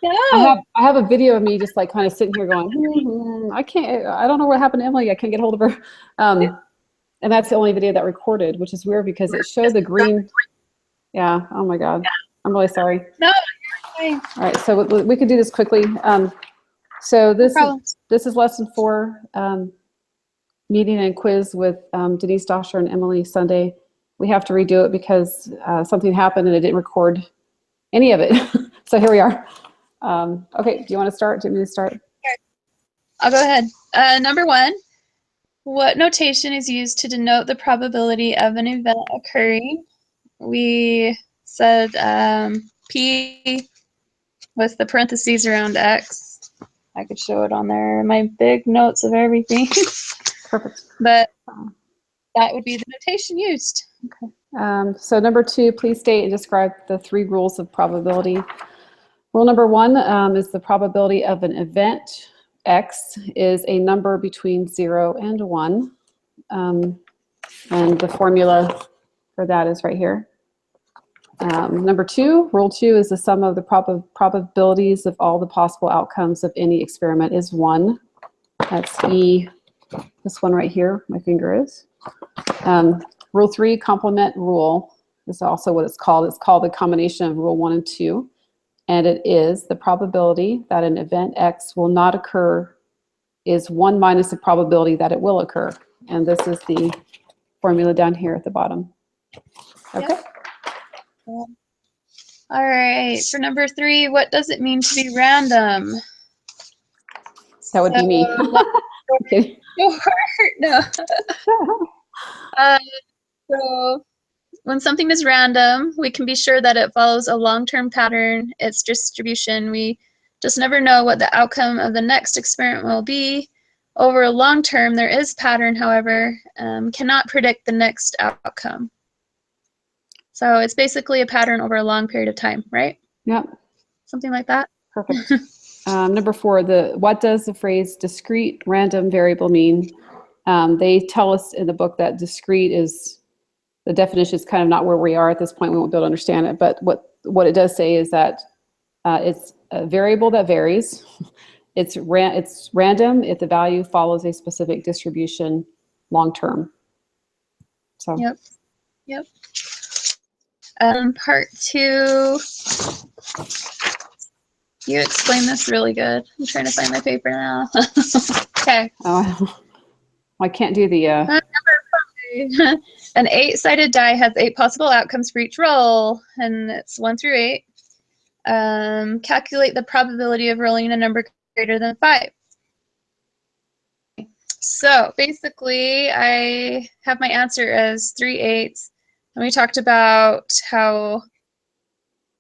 No. I have a video of me just like kind of sitting here going, I don't know what happened to Emily. I can't get hold of her. And that's the only video that recorded, which is weird because it showed the green. Yeah. Oh my God. I'm really sorry. No, you're fine. All right. So we could do this quickly. So No problem. this is lesson 4, meeting and quiz with Denise Dosher and Emily Sunday. We have to redo it because something happened and it didn't record any of it. So here we are. Okay, do you want to start? Do you want me to start? I'll go ahead. Number 1, what notation is used to denote the probability of an event occurring? We said P with the parentheses around X. I could show it on there, my big notes of everything. Perfect. But that would be the notation used. Okay. So number 2, please state and describe the 3 rules of probability. Rule number 1 is the probability of an event X is a number between 0 and 1. And the formula for that is right here. Number 2, rule 2 is the sum of the probabilities of all the possible outcomes of any experiment is 1. That's E, this one right here, my finger is. Rule 3, complement rule, is also what it's called. It's called the combination of rule 1 and 2. And it is the probability that an event X will not occur is 1 minus the probability that it will occur. And this is the formula down here at the bottom. Okay. Yep. All right. For number 3, what does it mean to be random? That would be me. Okay. No. So when something is random, we can be sure that it follows a long-term pattern, its distribution. We just never know what the outcome of the next experiment will be. Over a long term, there is pattern, however, cannot predict the next outcome. So it's basically a pattern over a long period of time, right? Yep. Something like that. Perfect. Number 4, what does the phrase discrete random variable mean? They tell us in the book that discrete is, the definition is kind of not where we are at this point. We won't be able to understand it. But what it does say is that it's a variable that varies. It's random if the value follows a specific distribution long term. So. Yep. Part 2. You explain this really good. I'm trying to find my paper now. Okay. Oh, I can't do the. An 8-sided die has 8 possible outcomes for each roll, and it's 1 through 8. Calculate the probability of rolling a number greater than 5. So basically, I have my answer as 3 8s, and we talked about how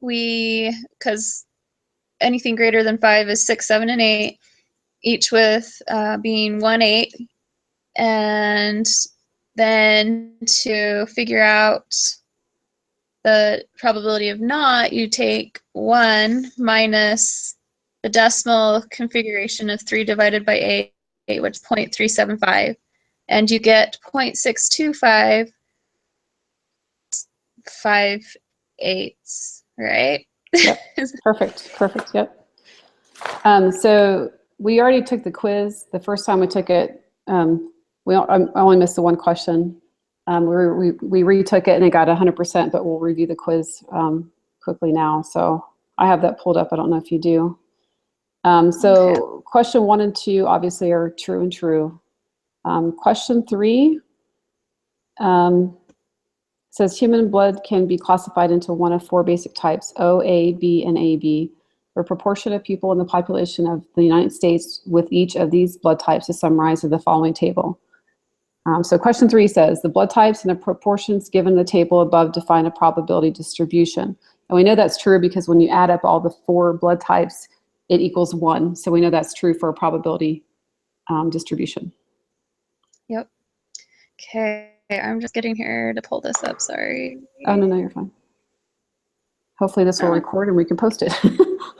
because anything greater than 5 is 6, 7, and 8, each with being 1 8, and then to figure out the probability of not, you take 1 minus the decimal configuration of 3 divided by 8, which is 0.375, and you get 0.625 5/8, right? Yep. Perfect. Yep. So we already took the quiz. The first time we took it, I only missed the one question. We retook it and it got 100%, but we'll review the quiz quickly now. So I have that pulled up. I don't know if you do. So question 1 and 2 obviously are true and true. Question 3 says human blood can be classified into one of 4 basic types, O, A, B, and AB. The proportion of people in the population of the United States with each of these blood types is summarized in the following table. So question 3 says, the blood types and the proportions given in the table above define a probability distribution. And we know that's true because when you add up all the 4 blood types, it equals 1. So we know that's true for a probability distribution. Yep. Okay, I'm just getting here to pull this up, sorry. Oh, no, you're fine. Hopefully this will record and we can post it.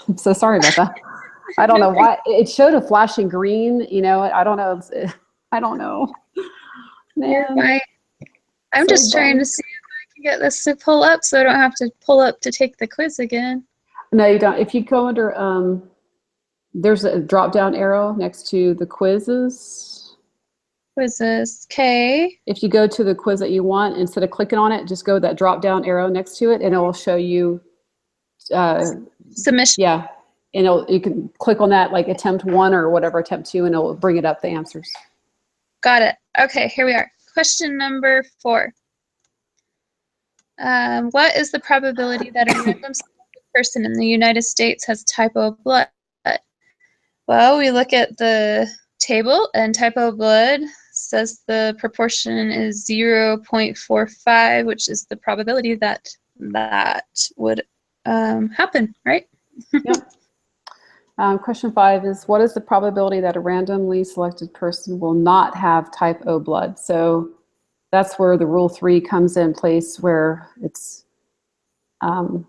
I'm so sorry about that. I don't know why. It showed a flashing green, I don't know. I don't know. Man. I'm just trying to see if I can get this to pull up so I don't have to pull up to take the quiz again. No, you don't. If you go under, there's a drop-down arrow next to the quizzes. Quizzes. Okay. If you go to the quiz that you want, instead of clicking on it, just go that drop-down arrow next to it, and it will show you. Submission. Yeah, and you can click on that, like attempt 1 or whatever, attempt 2, and it will bring it up the answers. Got it. Okay, here we are. Question number 4. What is the probability that a random person in the United States has type O blood? Well, we look at the table, and type O blood says the proportion is 0.45, which is the probability that that would happen, right? Yep. Question 5 is, what is the probability that a randomly selected person will not have type O blood? So that's where the rule 3 comes in place, where it's the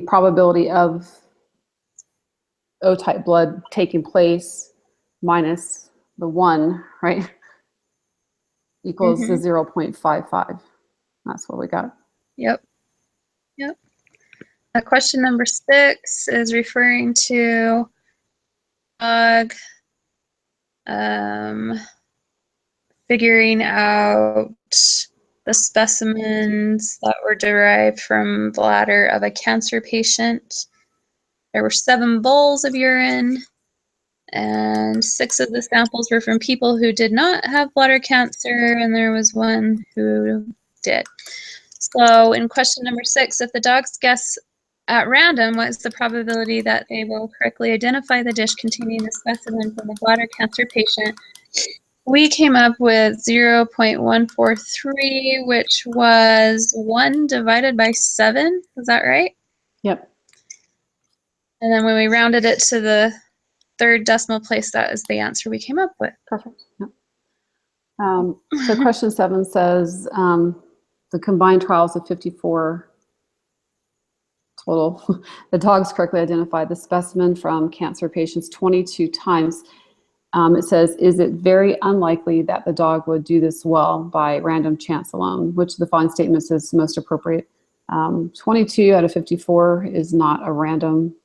probability of O-type blood taking place minus the 1, right, equals the 0.55. That's what we got. Yep. Yep. Question number 6 is referring to figuring out the specimens that were derived from bladder of a cancer patient. There were 7 bowls of urine, and 6 of the samples were from people who did not have bladder cancer, and there was 1 who did. So in question number 6, if the dogs guess at random what is the probability that they will correctly identify the dish containing the specimen from a bladder cancer patient, we came up with 0.143, which was 1 divided by 7. Is that right? Yep. And then when we rounded it to the 3rd decimal place, that is the answer we came up with. Perfect. Yep. So question 7 says the combined trials of 54 total, the dogs correctly identified the specimen from cancer patients 22 times. It says, is it very unlikely that the dog would do this well by random chance alone? Which of the following statements is most appropriate? 22 out of 54 is not a random.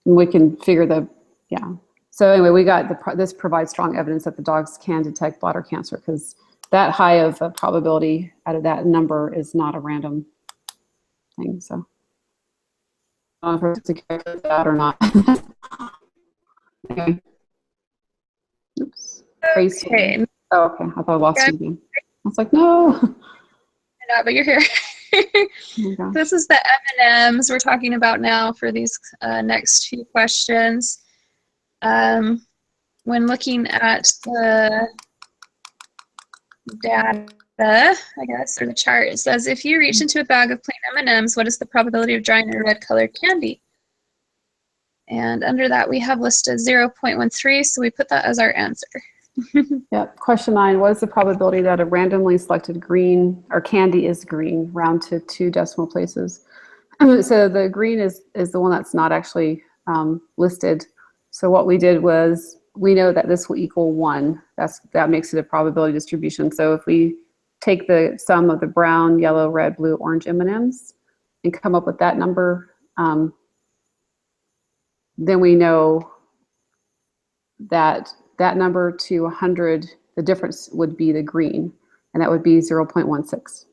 We can figure yeah. So anyway, we got this provides strong evidence that the dogs can detect bladder cancer, because that high of a probability out of that number is not a random thing. So I don't know if it's to that or not. Okay. Oops. Okay. Oh, okay. I thought I lost you again. I was like, no. No, but you're here. Oh, this is the M&Ms we're talking about now for these next few questions. When looking at the data, I guess, or the chart, it says if you reach into a bag of plain M&Ms, what is the probability of drawing a red colored candy? And under that, we have listed 0.13, so we put that as our answer. Yeah. Question 9, what is the probability that a randomly selected green or candy is green? Round to 2 decimal places. So the green is the one that's not actually listed. So what we did was, we know that this will equal 1. That makes it a probability distribution. So if we take the sum of the brown, yellow, red, blue, orange M&Ms and come up with that number, then we know that that number to 100, the difference would be the green, and that would be 0.16.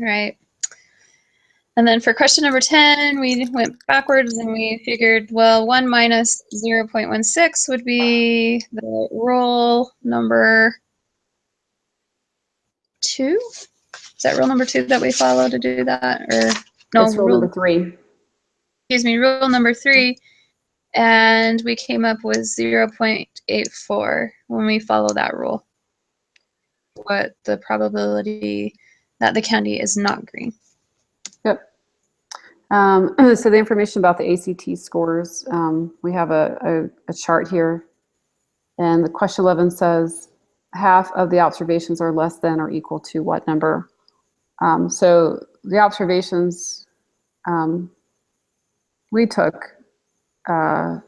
Right. And then for question number 10, we went backwards and we figured, well, 1 minus 0.16 would be the rule number 2. Is that rule number 2 that we follow to do that? Or no, it's rule number 3. Excuse me, rule number 3. And we came up with 0.84 when we follow that rule. What the probability that the candy is not green. Yep. So the information about the ACT scores, we have a chart here. And the question 11 says, half of the observations are less than or equal to what number? So the observations we took, I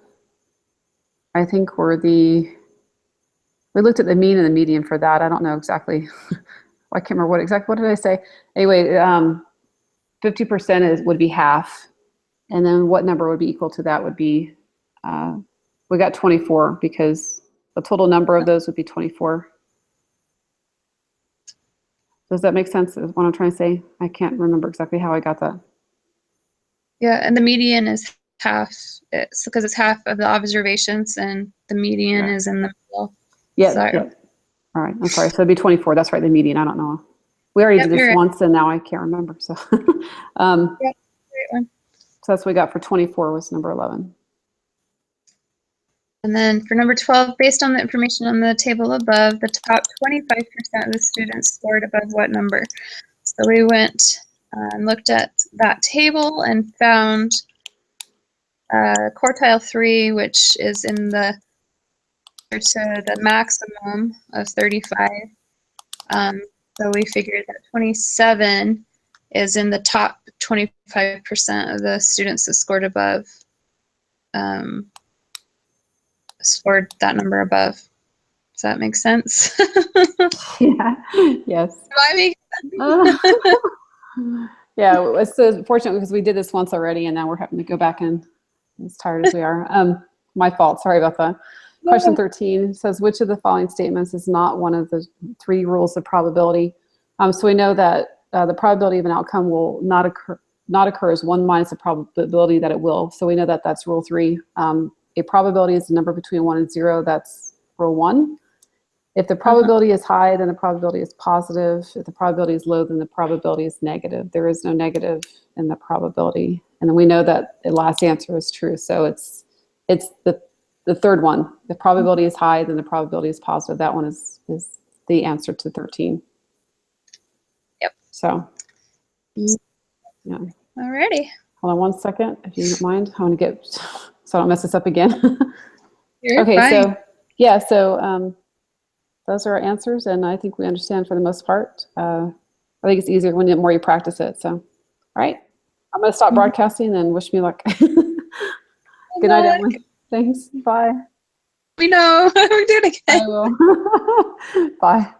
think we looked at the mean and the median for that. I don't know exactly. I can't remember what did I say? Anyway, 50% would be half. And then what number would be equal to that would be, we got 24 because the total number of those would be 24. Does that make sense is what I'm trying to say? I can't remember exactly how I got that. Yeah, and the median is half. It's because it's half of the observations, and the median is in the middle. Yeah, So, yeah. All right, I'm sorry. So it'd be 24. That's right, the median. I don't know. We already did this you're right. once, and now I can't remember. So, Great one. so that's what we got for 24 was number 11. And then for number 12, based on the information on the table above, the top 25% of the students scored above what number? So we went and looked at that table and found quartile 3, which is in the to the maximum of 35. So we figured that 27 is in the top 25% of the students that scored above. Scored that number above. Does that make sense? Yeah. Yes. Do I make sense? Yeah, it's so fortunate because we did this once already, and now we're having to go back and as tired as we are. My fault. Sorry about that. Question 13 says, which of the following statements is not one of the 3 rules of probability? So we know that the probability of an outcome will not occur as 1 minus the probability that it will. So we know that that's rule 3. A probability is a number between 1 and 0. That's rule 1. If the probability is high, then the probability is positive. If the probability is low, then the probability is negative. There is no negative in the probability. And then we know that the last answer is true. So it's the third one. The probability is high, then the probability is positive. That one is the answer to 13. Yep. So, yeah. Alrighty. Hold on 1 second, if you don't mind. I want to get, so I don't mess this up again. You're okay, fine. so, yeah, so those are our answers, and I think we understand for the most part. I think it's easier when the more you practice it. So, all right. I'm going to stop broadcasting and wish me luck. Good night, everyone. Thanks. Bye. We know. We're doing it again. I will. Bye.